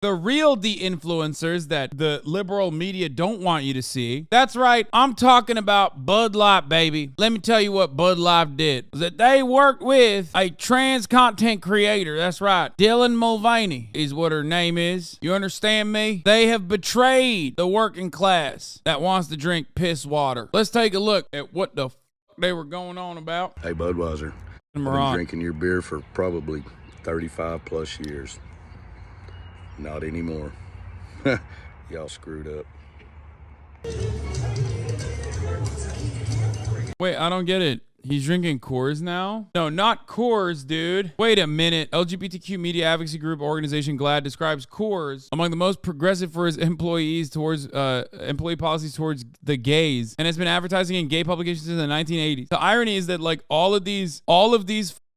The real de-influencers that the liberal media don't want you to see. That's right, I'm talking about Bud Light, baby. Let me tell you what Bud Light did. Was that they worked with a trans content creator. That's right. Dylan Mulvaney is what her name is. You understand me? They have betrayed the working class that wants to drink piss water. Let's take a look at what the they were going on about. Hey, Budweiser. I've been drinking your beer for probably 35 plus years. Not anymore. Y'all screwed up. Wait, I don't get it. He's drinking Coors now? No, not Coors, dude. Wait a minute. LGBTQ media advocacy group organization GLAAD describes Coors among the most progressive for its employees towards employee policies towards the gays, and has been advertising in gay publications since the 1980s. The irony is that like all of these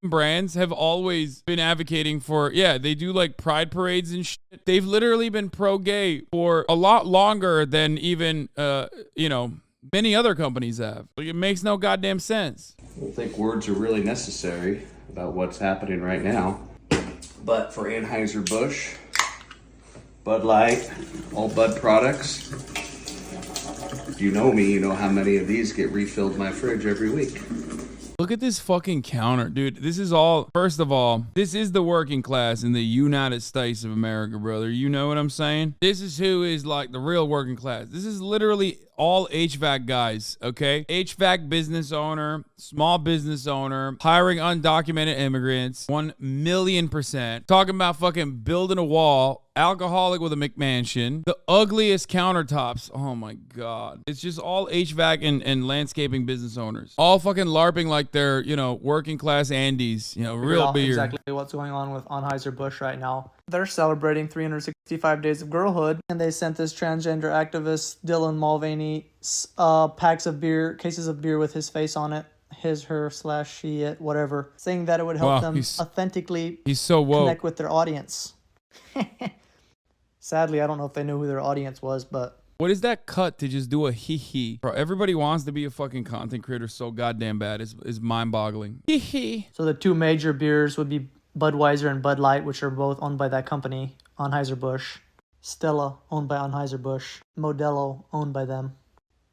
brands have always been advocating for, yeah, they do like pride parades and shit. They've literally been pro-gay for a lot longer than even, many other companies have. Like, it makes no goddamn sense. I don't think words are really necessary about what's happening right now. But for Anheuser-Busch, Bud Light, all Bud products, if you know me, you know how many of these get refilled in my fridge every week. Look at this fucking counter, dude. This is all, first of all, this is the working class in the United States of America, brother. You know what I'm saying? This is who is like the real working class. This is literally all HVAC guys, okay? HVAC business owner, small business owner, hiring undocumented immigrants, 1,000,000%. Talking about fucking building a wall, alcoholic with a McMansion, the ugliest countertops. Oh my God. It's just all HVAC and landscaping business owners. All fucking LARPing like they're, working class Andes, real beer. Exactly what's going on with Anheuser-Busch right now. They're celebrating 365 days of girlhood, and they sent this transgender activist, Dylan Mulvaney, cases of beer with his face on it. His, her, / she, it, whatever. Saying that it would help them authentically connect with their audience. Sadly, I don't know if they knew who their audience was, but... What is that cut to just do a hee-hee? Bro, everybody wants to be a fucking content creator so goddamn bad. It's mind-boggling. Hee-hee. So the two major beers would be Budweiser and Bud Light, which are both owned by that company, Anheuser-Busch. Stella, owned by Anheuser-Busch. Modelo, owned by them.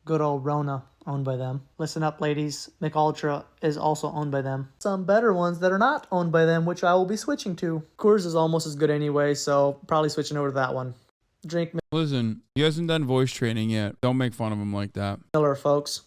Good old Rona, owned by them. Listen up, ladies. McUltra is also owned by them. Some better ones that are not owned by them, which I will be switching to. Coors is almost as good anyway, so probably switching over to that one. Drink Listen, he hasn't done voice training yet. Don't make fun of him like that. Miller, folks.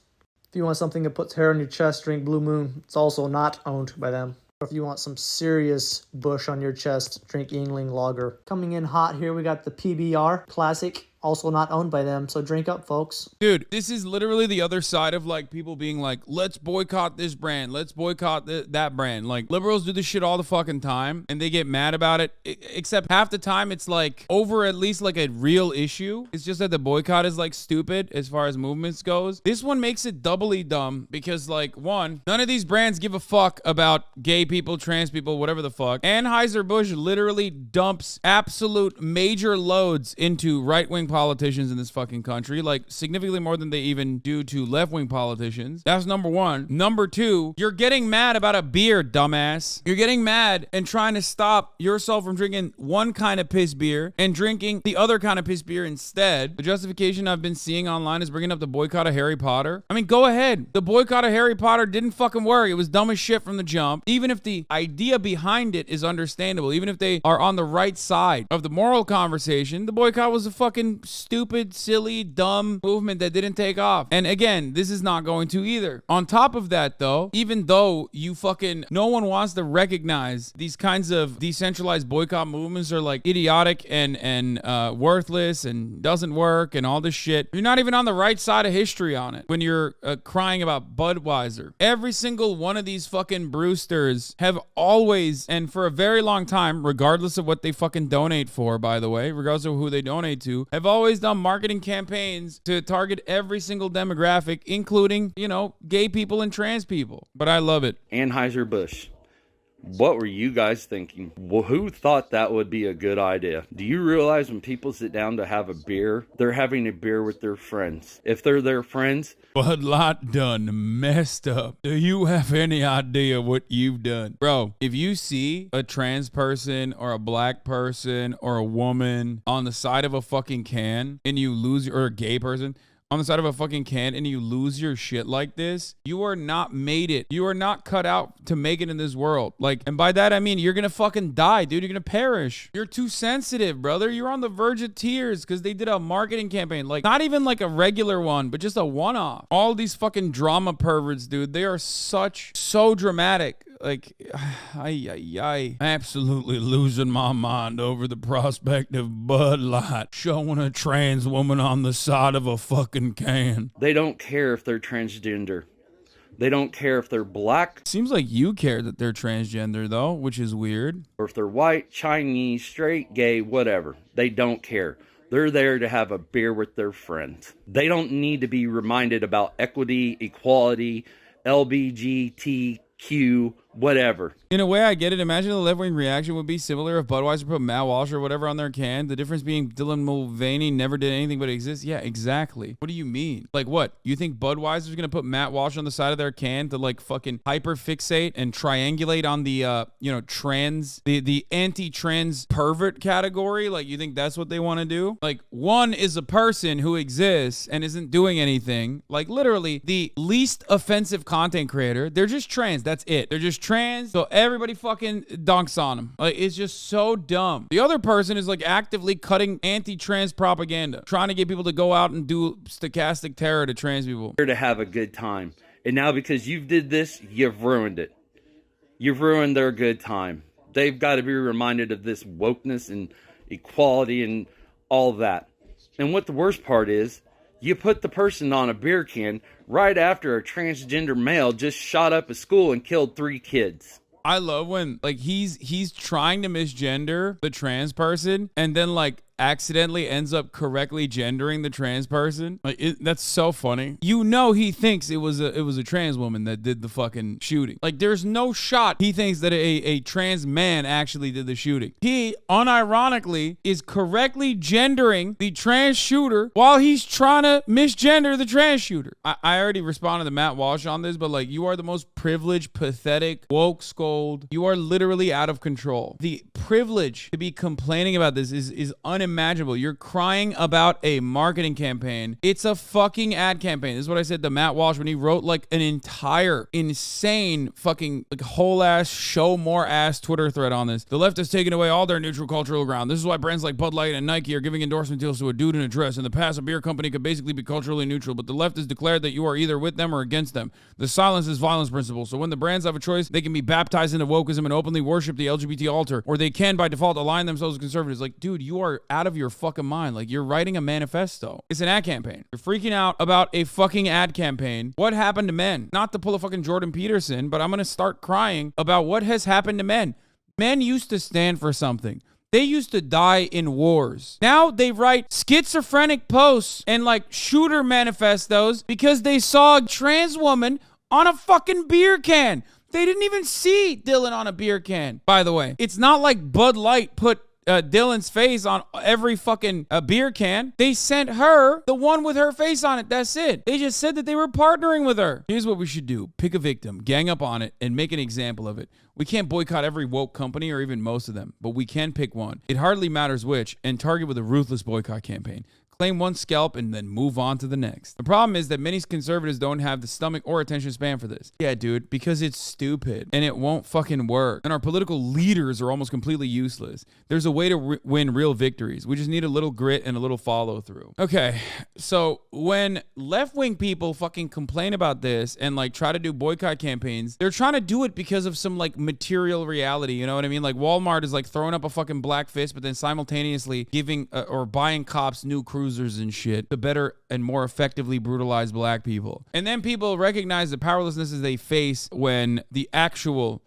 If you want something that puts hair on your chest, drink Blue Moon. It's also not owned by them. If you want some serious bush on your chest, drink Yingling Lager. Coming in hot here, we got the PBR Classic, also not owned by them, so drink up, folks. Dude, this is literally the other side of like people being like, let's boycott this brand, let's boycott that brand. Like, liberals do this shit all the fucking time and they get mad about it, except half the time it's like over at least like a real issue. It's just that the boycott is like stupid as far as movements goes. This one makes it doubly dumb because like, one, none of these brands give a fuck about gay people, trans people, whatever the fuck. Anheuser-Busch literally dumps absolute major loads into right-wing politicians in this fucking country, like significantly more than they even do to left-wing politicians. That's number one. Number two, you're getting mad about a beer, dumbass. You're getting mad and trying to stop yourself from drinking one kind of piss beer and drinking the other kind of piss beer instead. The justification I've been seeing online is bringing up the boycott of Harry Potter. I mean, go ahead. The boycott of Harry Potter didn't fucking work. It was dumb as shit from the jump. Even if the idea behind it is understandable, even if they are on the right side of the moral conversation, the boycott was a fucking stupid, silly, dumb movement that didn't take off. And again, this is not going to either. On top of that, though, even though no one wants to recognize these kinds of decentralized boycott movements are like idiotic and worthless and doesn't work and all this shit, you're not even on the right side of history on it when you're crying about Budweiser. Every single one of these fucking Brewsters have always, and for a very long time, regardless of what they fucking donate for, by the way, regardless of who they donate to, have always done marketing campaigns to target every single demographic, including, gay people and trans people. But I love it. Anheuser-Busch, What were you guys thinking? Well, who thought that would be a good idea? Do you realize when people sit down to have a beer, they're having a beer with their friends? If they're their friends, Bud Light done messed up. Do you have any idea what you've done? Bro, if you see a trans person or a black person or a woman on the side of a fucking can and you lose, or a gay person on the side of a fucking can and you lose your shit like this, you are not made it. You are not cut out to make it in this world. Like, and by that I mean you're gonna fucking die, dude. You're gonna perish. You're too sensitive, brother. You're on the verge of tears because they did a marketing campaign. Like, not even like a regular one, but just a one-off. All these fucking drama perverts, dude, they are so dramatic. Like, absolutely losing my mind over the prospect of Bud Light showing a trans woman on the side of a fucking can. they don't care if they're transgender. They don't care if they're black Seems like you care that they're transgender, though, which is weird. or if they're white, Chinese, straight, gay, whatever. They don't care. They're there to have a beer with their friends. They don't need to be reminded about equity, equality, LBGTQ, whatever. In a way, I get it. Imagine the left-wing reaction would be similar if Budweiser put Matt Walsh or whatever on their can. The difference being Dylan Mulvaney never did anything but exist. Yeah, exactly. What do you mean? Like, what? You think Budweiser's going to put Matt Walsh on the side of their can to, like, fucking hyperfixate and triangulate on the, trans, the anti-trans pervert category? Like, you think that's what they want to do? Like, one is a person who exists and isn't doing anything. Like, literally, the least offensive content creator. They're just trans. That's it. They're just trans, so everybody fucking dunks on them. Like, it's just so dumb. The other person is like actively cutting anti-trans propaganda, trying to get people to go out and do stochastic terror to trans people. Here to have a good time. And now because you've did this, you've ruined it. You've ruined their good time. They've got to be reminded of this wokeness and equality and all that. And what the worst part is, you put the person on a beer can right after a transgender male just shot up a school and killed 3 kids. I love when, like, he's trying to misgender the trans person and then, like, accidentally ends up correctly gendering the trans person. Like, that's so funny. You know, he thinks it was a trans woman that did the fucking shooting. Like, there's no shot he thinks that a trans man actually did the shooting. He unironically is correctly gendering the trans shooter while he's trying to misgender the trans shooter. I already responded to Matt Walsh on this, but, like, you are the most privileged, pathetic, woke scold. You are literally out of control. The privilege to be complaining about this is unimaginable. You're crying about a marketing campaign. It's a fucking ad campaign. This is what I said to Matt Walsh when he wrote like an entire insane fucking like whole ass show more ass Twitter thread on this. The left has taken away all their neutral cultural ground. This is why brands like Bud Light and Nike are giving endorsement deals to a dude in a dress. In the past, a beer company could basically be culturally neutral, but the left has declared that you are either with them or against them. The silence is violence principle. So when the brands have a choice, they can be baptized into wokeism and openly worship the LGBT altar, or they can by default align themselves with conservatives. Like, dude, you are out of your fucking mind. Like, you're writing a manifesto. It's an ad campaign. You're freaking out about a fucking ad campaign. What happened to men? Not to pull a fucking Jordan Peterson, but I'm gonna start crying about what has happened to men. Men used to stand for something. They used to die in wars. Now they write schizophrenic posts and like shooter manifestos because they saw a trans woman on a fucking beer can. They didn't even see Dylan on a beer can. By the way, it's not like Bud Light put Dylan's face on every fucking beer can. They sent her the one with her face on it. That's it. They just said that they were partnering with her. Here's what we should do. Pick a victim, gang up on it, and make an example of it. We can't boycott every woke company or even most of them, but we can pick one. It hardly matters which, and target with a ruthless boycott campaign. Claim one scalp and then move on to the next. The problem is that many conservatives don't have the stomach or attention span for this. Yeah, dude, because it's stupid and it won't fucking work. And our political leaders are almost completely useless. There's a way to win real victories. We just need a little grit and a little follow through. Okay, so when left-wing people fucking complain about this and like try to do boycott campaigns, they're trying to do it because of some like material reality. You know what I mean? Like Walmart is like throwing up a fucking black fist, but then simultaneously giving or buying cops new cruisers and shit to better and more effectively brutalize black people. And then people recognize the powerlessnesses they face when the actual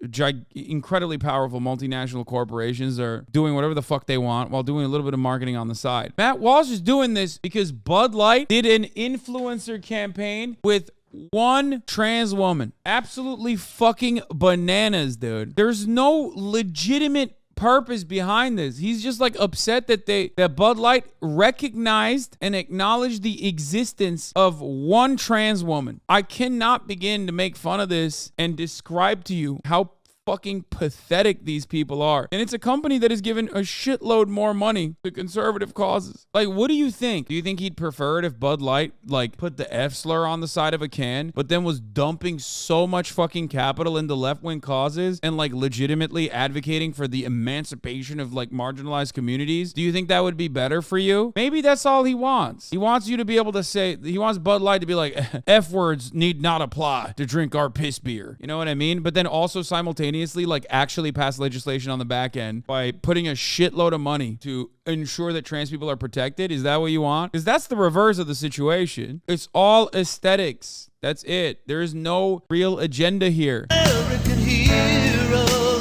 incredibly powerful multinational corporations are doing whatever the fuck they want while doing a little bit of marketing on the side. Matt Walsh is doing this because Bud Light did an influencer campaign with one trans woman. Absolutely fucking bananas, dude. There's no legitimate purpose behind this. He's just like upset that Bud Light recognized and acknowledged the existence of one trans woman. I cannot begin to make fun of this and describe to you how fucking pathetic these people are. And it's a company that has given a shitload more money to conservative causes. Like, what do you think? Do you think he'd prefer it if Bud Light, like, put the F slur on the side of a can, but then was dumping so much fucking capital into left-wing causes and, like, legitimately advocating for the emancipation of, like, marginalized communities? Do you think that would be better for you? Maybe that's all he wants. He wants you to be able to say, he wants Bud Light to be like, F words need not apply to drink our piss beer. You know what I mean? But then also simultaneously, like, actually pass legislation on the back end by putting a shitload of money to ensure that trans people are protected. Is that what you want? Because that's the reverse of the situation. It's all aesthetics. That's it. There is no real agenda here. American heroes.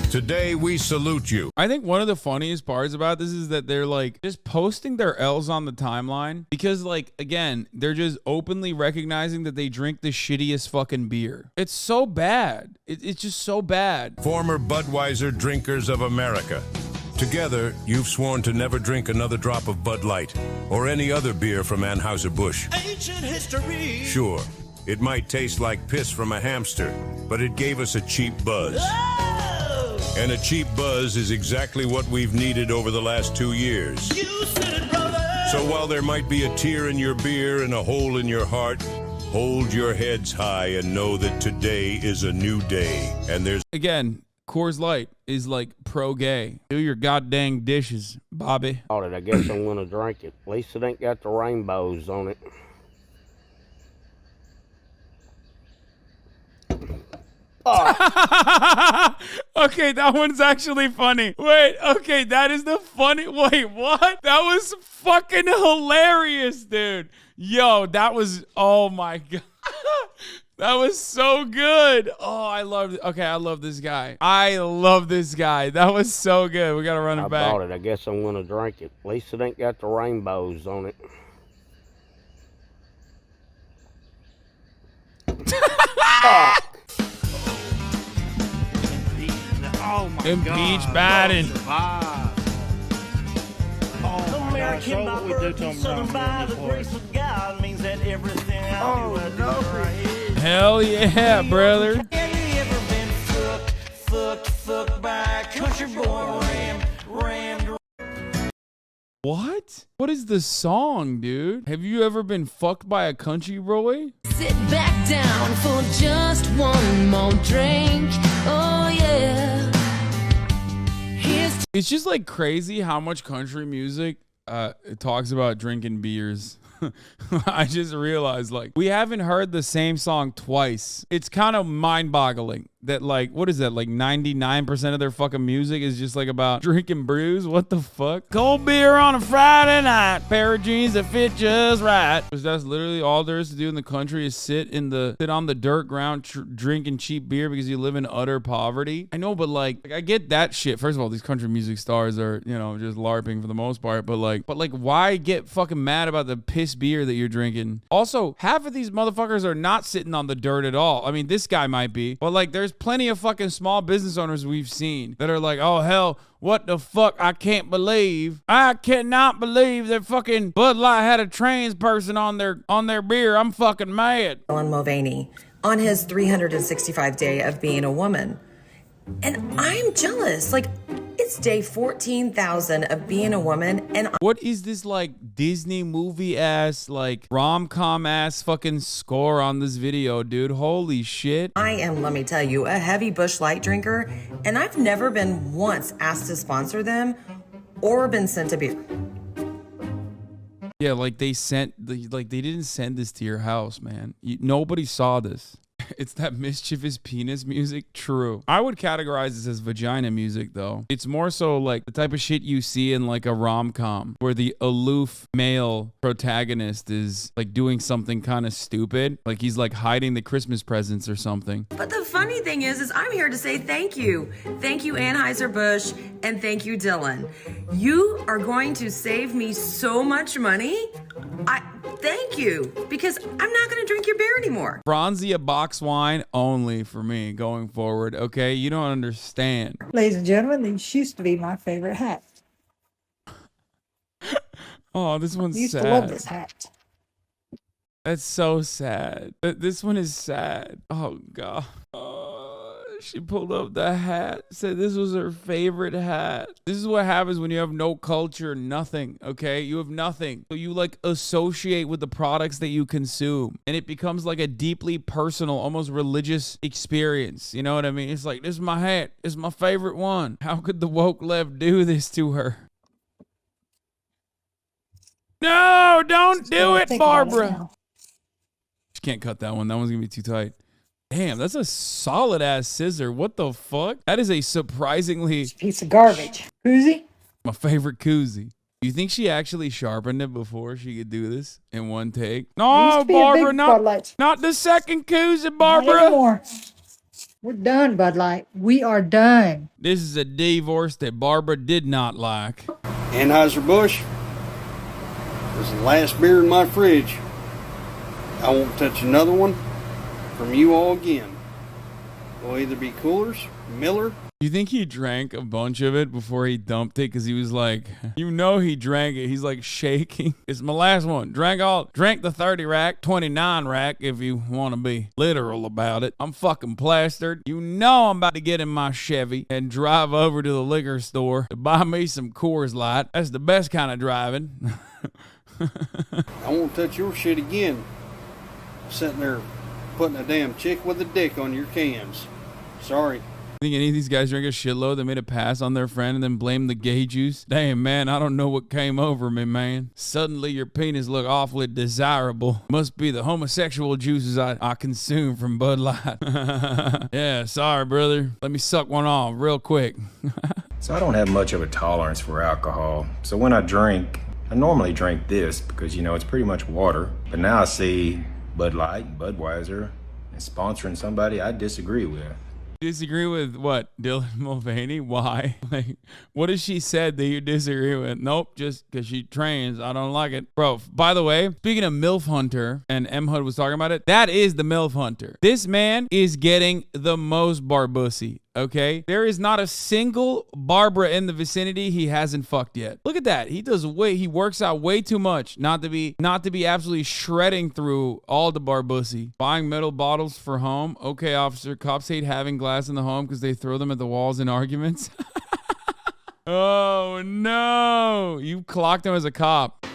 Today we salute you. I think one of the funniest parts about this is that they're like just posting their L's on the timeline because, like, again, they're just openly recognizing that they drink the shittiest fucking beer. It's so bad. It's just so bad. Former Budweiser drinkers of America. Together, you've sworn to never drink another drop of Bud Light or any other beer from Anheuser-Busch. Ancient history. Sure, it might taste like piss from a hamster, but it gave us a cheap buzz. Oh! And a cheap buzz is exactly what we've needed over the last 2 years. You said it, brother! So while there might be a tear in your beer and a hole in your heart, hold your heads high and know that today is a new day. And there's... Again, Coors Light is like pro-gay. Do your goddamn dishes, Bobby. I guess I'm gonna drink it. At least it ain't got the rainbows on it. Oh. Okay, that one's actually funny. Wait, okay, that is the funny. Wait, what? That was fucking hilarious, dude. Yo, that was, oh my God. That was so good. Oh, I love it. Okay, I love this guy. I love this guy. That was so good. We gotta run it back. I guess I'm gonna drink it. At least it ain't got the rainbows on it. Oh my Impeach Biden. American by birth, Southern by the grace of God means that everything I do, I do right. Hell yeah, brother. Have you ever been fucked by a country boy rammed? What? What is the song, dude? Have you ever been fucked by a country boy? Sit back down for just one more drink. Oh yeah. It's just like crazy how much country music it talks about drinking beers. I just realized, like, we haven't heard the same song twice. It's kind of mind-boggling that, like, what is that, like 99% of their fucking music is just like about drinking brews? What the fuck? Cold beer on a Friday night, pair of jeans that fit just right. Because that's literally all there is to do in the country is sit on the dirt ground drinking cheap beer because you live in utter poverty. I know, but like I get that shit. First of all, these country music stars are, you know, just LARPing for the most part, but like why get fucking mad about the piss beer that you're drinking? Also, half of these motherfuckers are not sitting on the dirt at all. I mean, this guy might be, but like there's plenty of fucking small business owners we've seen that are like, oh hell, what the fuck? I cannot believe that fucking Bud Light had a trans person on their beer. I'm fucking mad. Dylan Mulvaney on his 365 day of being a woman. And I'm jealous. Like, it's day 14,000 of being a woman, and what is this like Disney movie ass, like rom-com ass fucking score on this video, dude? Holy shit. I am, let me tell you, a heavy Busch Light drinker, and I've never been once asked to sponsor them or been sent a beer. Yeah, like they didn't send this to your house, man. Nobody saw this. It's that mischievous penis music. True. I would categorize this as vagina music, though. It's more so like the type of shit you see in like a rom-com where the aloof male protagonist is like doing something kind of stupid. Like he's like hiding the Christmas presents or something. But the funny thing is I'm here to say thank you. Thank you, Anheuser-Busch, and thank you, Dylan. You are going to save me so much money Thank you, because I'm not going to drink your beer anymore. Franzia box wine only for me going forward, okay? You don't understand. Ladies and gentlemen, these used to be my favorite hat. Oh, this one's I used sad. to love this hat. That's so sad. This one is sad. Oh, God. She pulled up the hat, said this was her favorite hat. This is what happens when you have no culture, nothing, okay? You have nothing. So you like associate with the products that you consume, and it becomes like a deeply personal, almost religious experience. You know what I mean? It's like, this is my hat. It's my favorite one. How could the woke left do this to her? No, don't do it, Barbara. She can't cut that one. That one's gonna be too tight. Damn, that's a solid ass scissor. What the fuck? That is a surprisingly piece of garbage. Koozie? My favorite koozie. You think she actually sharpened it before she could do this in one take? No, Barbara, not the second koozie, Barbara. Not anymore. We're done, Bud Light. We are done. This is a divorce that Barbara did not like. Anheuser-Busch. This is the last beer in my fridge. I won't touch another one from you all again. Will either be Coolers, Miller. You think he drank a bunch of it before he dumped it? Because he was like, you know he drank it. He's like shaking. It's my last one. Drank the 30 rack, 29 rack if you want to be literal about it. I'm fucking plastered. You know I'm about to get in my Chevy and drive over to the liquor store to buy me some Coors Light. That's the best kind of driving. I won't touch your shit again. Sitting there putting a damn chick with a dick on your cans. Sorry. Think any of these guys drank a shitload that made a pass on their friend and then blamed the gay juice? Damn, man, I don't know what came over me, man. Suddenly your penis look awfully desirable. Must be the homosexual juices I consume from Bud Light. Yeah, sorry, brother. Let me suck one off real quick. So I don't have much of a tolerance for alcohol. So when I drink, I normally drink this because, you know, it's pretty much water. But now I see Bud Light, Budweiser, and sponsoring somebody I disagree with. Disagree with what? Dylan Mulvaney? Why? Like, what has she said that you disagree with? Nope, just because she trains. I don't like it. Bro, by the way, speaking of MILF Hunter, and M. Hud was talking about it, that is the MILF Hunter. This man is getting the most barbussy. Okay, there is not a single Barbara in the vicinity he hasn't fucked yet. Look at that. He works out way too much not to be absolutely shredding through all the barbussy. Buying metal bottles for home. Okay, officer, cops hate having glass in the home because they throw them at the walls in arguments. Oh no, you clocked him as a cop.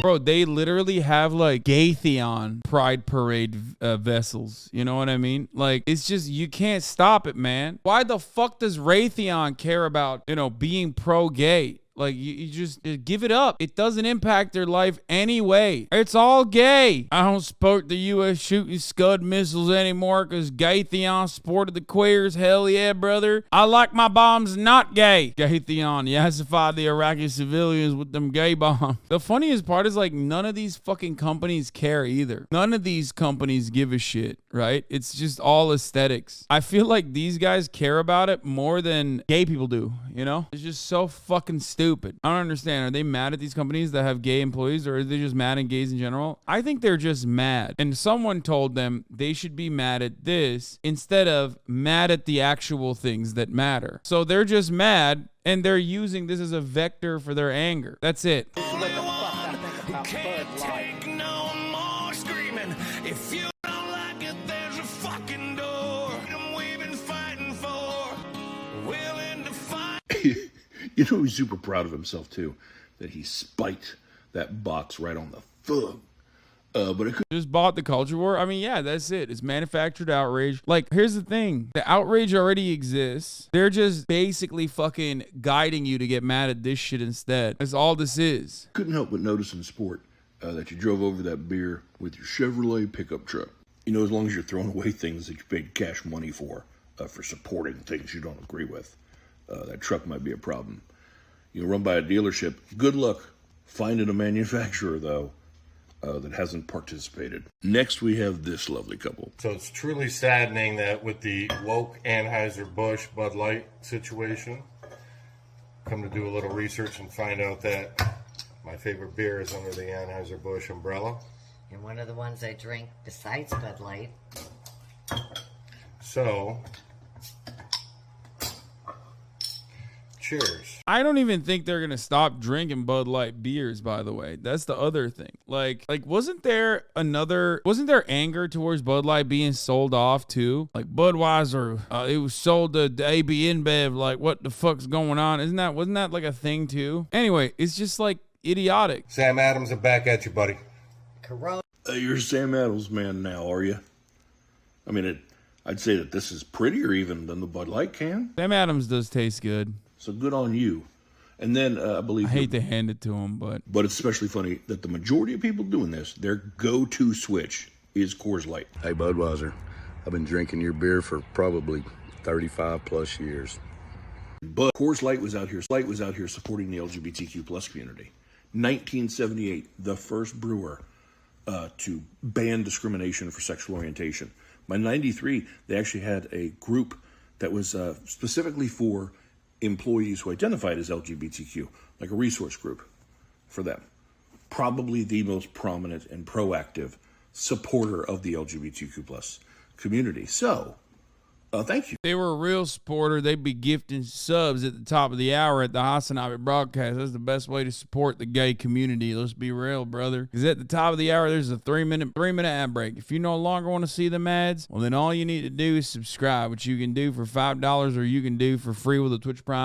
Bro, they literally have like Gaytheon Pride Parade vessels. You know what I mean? Like, it's just, you can't stop it, man. Why the fuck does Raytheon care about, you know, being pro-gay? Like, you just give it up. It doesn't impact their life anyway. It's all gay. I don't support the U.S. shooting Scud missiles anymore because Gaytheon supported the queers. Hell yeah, brother. I like my bombs not gay. Gaytheon yassified the Iraqi civilians with them gay bombs. The funniest part is, like, none of these fucking companies care either. None of these companies give a shit, right? It's just all aesthetics. I feel like these guys care about it more than gay people do, you know? It's just so fucking stupid. I don't understand. Are they mad at these companies that have gay employees, or are they just mad at gays in general? I think they're just mad. And someone told them they should be mad at this instead of mad at the actual things that matter. So they're just mad, and they're using this as a vector for their anger. That's it. You know, he's super proud of himself, too, that he spiked that box right on the thug. But it just bought the culture war. I mean, yeah, that's it. It's manufactured outrage. Like, here's the thing. The outrage already exists. They're just basically fucking guiding you to get mad at this shit instead. That's all this is. Couldn't help but notice in sport that you drove over that beer with your Chevrolet pickup truck. You know, as long as you're throwing away things that you paid cash money for supporting things you don't agree with, that truck might be a problem. run by a dealership. Good luck finding a manufacturer, though, that hasn't participated. Next, we have this lovely couple. So it's truly saddening that with the woke Anheuser-Busch Bud Light situation, come to do a little research and find out that my favorite beer is under the Anheuser-Busch umbrella. And one of the ones I drink besides Bud Light. So, cheers. I don't even think they're gonna stop drinking Bud Light beers, by the way. That's the other thing. Like wasn't there anger towards Bud Light being sold off too? Like Budweiser, it was sold to AB InBev. Like, what the fuck's going on? Wasn't that like a thing too? Anyway, it's just like idiotic. Sam Adams, I'm back at you, buddy. Corona. You're a Sam Adams man now, are you? I mean, I'd say that this is prettier even than the Bud Light can. Sam Adams does taste good. So good on you. And then I believe... I hate to hand it to him, but... But it's especially funny that the majority of people doing this, their go-to switch is Coors Light. Hey, Budweiser, I've been drinking your beer for probably 35 plus years. But Coors Light was out here supporting the LGBTQ plus community. 1978, the first brewer to ban discrimination for sexual orientation. By 93, they actually had a group that was specifically for employees who identified as LGBTQ, like a resource group for them. Probably the most prominent and proactive supporter of the LGBTQ plus community. So, thank you. They were a real supporter. They'd be gifting subs at the top of the hour at the HasanAbi broadcast. That's the best way to support the gay community. Let's be real, brother. Because at the top of the hour, there's a 3-minute ad break. If you no longer want to see them ads, well, then all you need to do is subscribe, which you can do for $5 or you can do for free with a Twitch Prime.